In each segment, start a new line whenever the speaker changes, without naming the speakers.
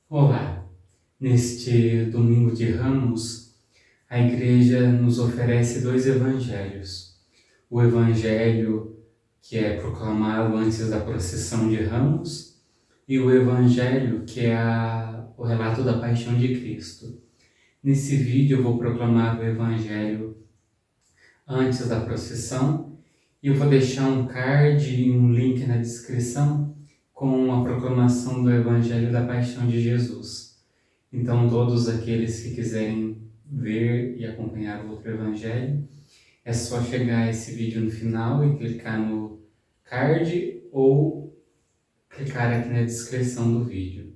Olá! Neste domingo de Ramos, a Igreja nos oferece dois evangelhos. O evangelho que é proclamado antes da procissão de Ramos e o evangelho que é o relato da paixão de Cristo. Nesse vídeo eu vou proclamar o evangelho antes da procissão e eu vou deixar um card e um link na descrição com a proclamação do evangelho da paixão de Jesus. Então, todos aqueles que quiserem ver e acompanhar o outro evangelho, é só chegar a esse vídeo no final e clicar no card ou clicar aqui na descrição do vídeo.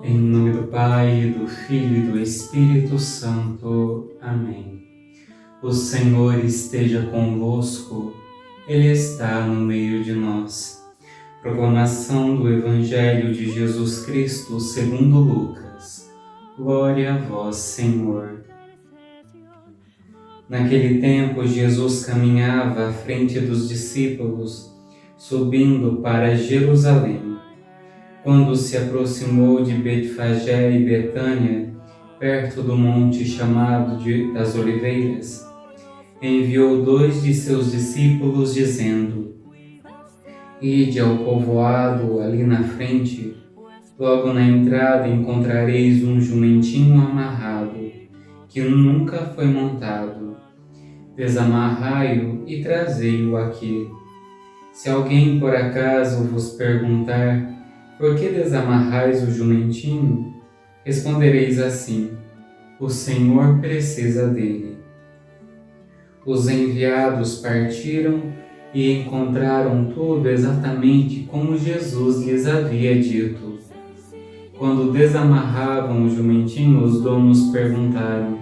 Em nome do Pai, do Filho e do Espírito Santo. Amém. O Senhor esteja convosco, Ele está no meio de nós. Proclamação do Evangelho de Jesus Cristo segundo Lucas. Glória a vós, Senhor. Naquele tempo, Jesus caminhava à frente dos discípulos, subindo para Jerusalém. Quando se aproximou de Betfagé e Betânia, perto do monte chamado das Oliveiras, enviou 2 de seus discípulos, dizendo: Ide ao povoado ali na frente, logo na entrada encontrareis um jumentinho amarrado, que nunca foi montado. Desamarrai-o e trazei-o aqui. Se alguém por acaso vos perguntar: por que desamarrais o jumentinho? Respondereis assim: o Senhor precisa dele. Os enviados partiram e encontraram tudo exatamente como Jesus lhes havia dito. Quando desamarravam o jumentinho, os donos perguntaram: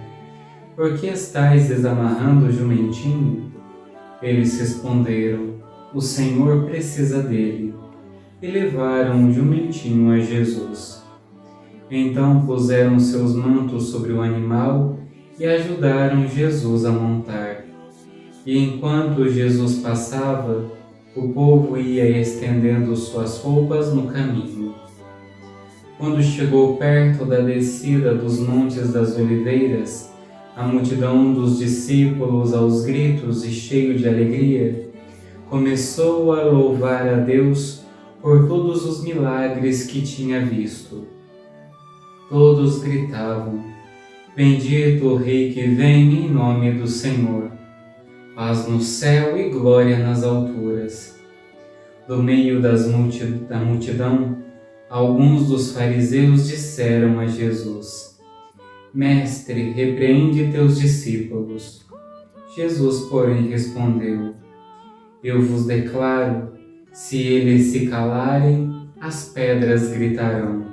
por que estáis desamarrando o jumentinho? Eles responderam: o Senhor precisa dele. E levaram o jumentinho a Jesus. Então puseram seus mantos sobre o animal e ajudaram Jesus a montar. E enquanto Jesus passava, o povo ia estendendo suas roupas no caminho. Quando chegou perto da descida dos Montes das Oliveiras, a multidão dos discípulos, aos gritos e cheio de alegria, começou a louvar a Deus por todos os milagres que tinha visto. Todos gritavam: bendito o Rei que vem em nome do Senhor. Paz no céu e glória nas alturas. Do meio da multidão, alguns dos fariseus disseram a Jesus: Mestre, repreende teus discípulos. Jesus, porém, respondeu: eu vos declaro, se eles se calarem, as pedras gritarão.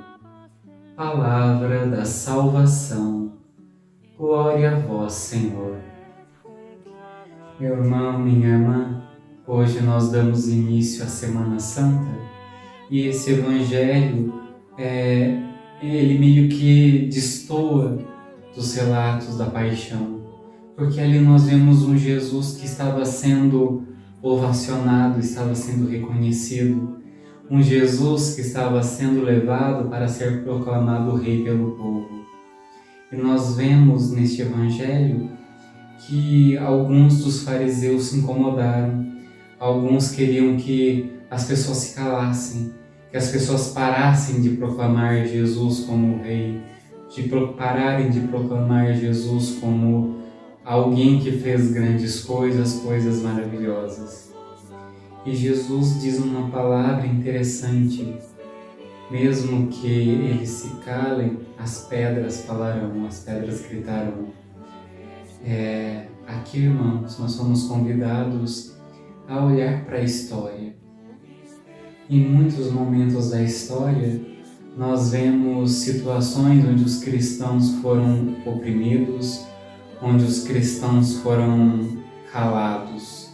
Palavra da salvação. Glória a vós, Senhor. Meu irmão, minha irmã, hoje nós damos início à Semana Santa e esse Evangelho, ele meio que destoa dos relatos da paixão, porque ali nós vemos um Jesus que estava sendo ovacionado, estava sendo reconhecido, um Jesus que estava sendo levado para ser proclamado rei pelo povo. E nós vemos neste Evangelho que alguns dos fariseus se incomodaram, alguns queriam que as pessoas se calassem, que as pessoas parassem de proclamar Jesus como rei, pararem de proclamar Jesus como alguém que fez grandes coisas, coisas maravilhosas. E Jesus diz uma palavra interessante: mesmo que eles se calem, as pedras falarão, as pedras gritarão. Aqui, irmãos, nós somos convidados a olhar para a história. Em muitos momentos da história, nós vemos situações onde os cristãos foram oprimidos, onde os cristãos foram calados,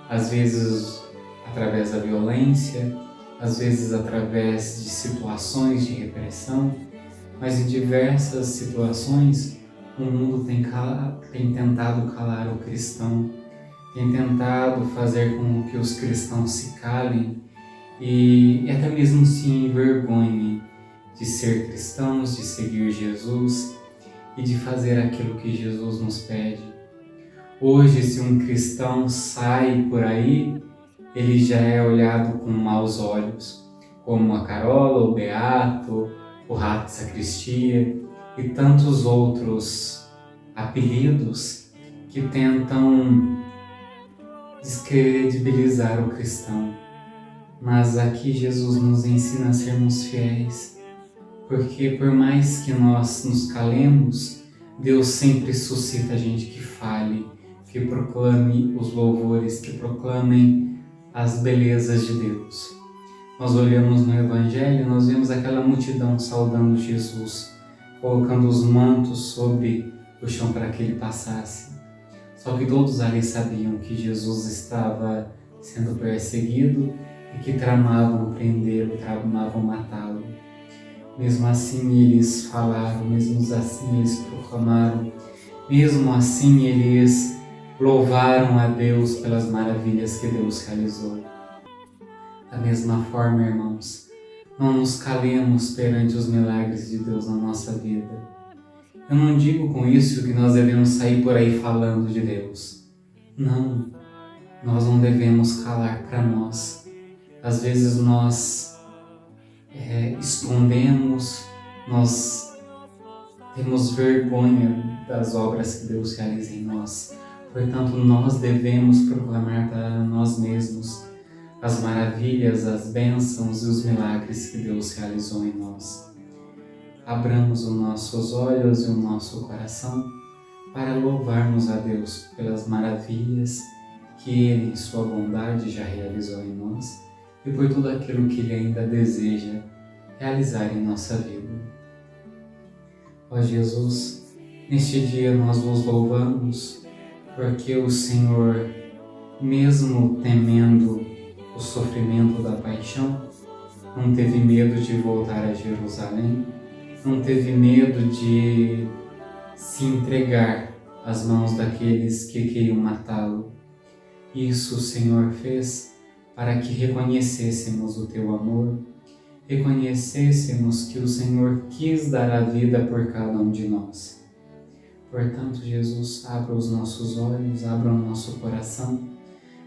às vezes através da violência, às vezes através de situações de repressão, mas em diversas situações o mundo tem tentado calar o cristão, tem tentado fazer com que os cristãos se calem e até mesmo se envergonhem de ser cristãos, de seguir Jesus e de fazer aquilo que Jesus nos pede. Hoje, se um cristão sai por aí, ele já é olhado com maus olhos, como a Carola, o Beato, o Rato de Sacristia e tantos outros apelidos que tentam descredibilizar o cristão. Mas aqui Jesus nos ensina a sermos fiéis, porque por mais que nós nos calemos, Deus sempre suscita gente que fale, que proclame os louvores, que proclamem as belezas de Deus. Nós olhamos no Evangelho, nós vemos aquela multidão saudando Jesus, colocando os mantos sobre o chão para que ele passasse. Só que todos ali sabiam que Jesus estava sendo perseguido e que tramavam prendê-lo, tramavam matá-lo. Mesmo assim eles falaram, mesmo assim eles proclamaram, mesmo assim eles louvaram a Deus pelas maravilhas que Deus realizou. Da mesma forma, irmãos, não nos calemos perante os milagres de Deus na nossa vida. Eu não digo com isso que nós devemos sair por aí falando de Deus. Não, nós não devemos calar para nós. Às vezes nós escondemos, nós temos vergonha das obras que Deus realiza em nós. Portanto, nós devemos proclamar para nós mesmos as maravilhas, as bênçãos e os milagres que Deus realizou em nós. Abramos os nossos olhos e o nosso coração para louvarmos a Deus pelas maravilhas que Ele, em sua bondade, já realizou em nós e por tudo aquilo que Ele ainda deseja realizar em nossa vida. Ó Jesus, neste dia nós vos louvamos porque o Senhor, mesmo temendo o sofrimento da paixão, não teve medo de voltar a Jerusalém, não teve medo de se entregar às mãos daqueles que queriam matá-lo. Isso o Senhor fez para que reconhecêssemos o teu amor, reconhecêssemos que o Senhor quis dar a vida por cada um de nós. Portanto, Jesus, abra os nossos olhos, abra o nosso coração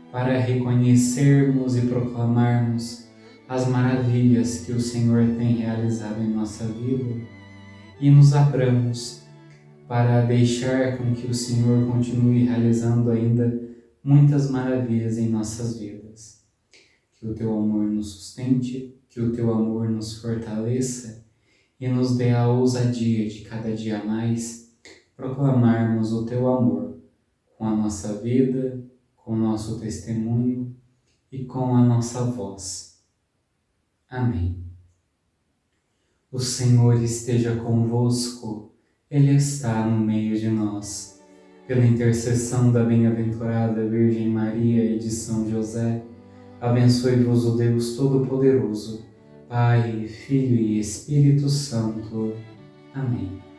para reconhecermos e proclamarmos as maravilhas que o Senhor tem realizado em nossa vida e nos abramos para deixar com que o Senhor continue realizando ainda muitas maravilhas em nossas vidas. Que o teu amor nos sustente, que o teu amor nos fortaleça e nos dê a ousadia de cada dia mais proclamarmos o teu amor com a nossa vida, com o nosso testemunho e com a nossa voz. Amém. O Senhor esteja convosco, Ele está no meio de nós. Pela intercessão da bem-aventurada Virgem Maria e de São José, abençoe-vos o Deus Todo-Poderoso, Pai, Filho e Espírito Santo. Amém.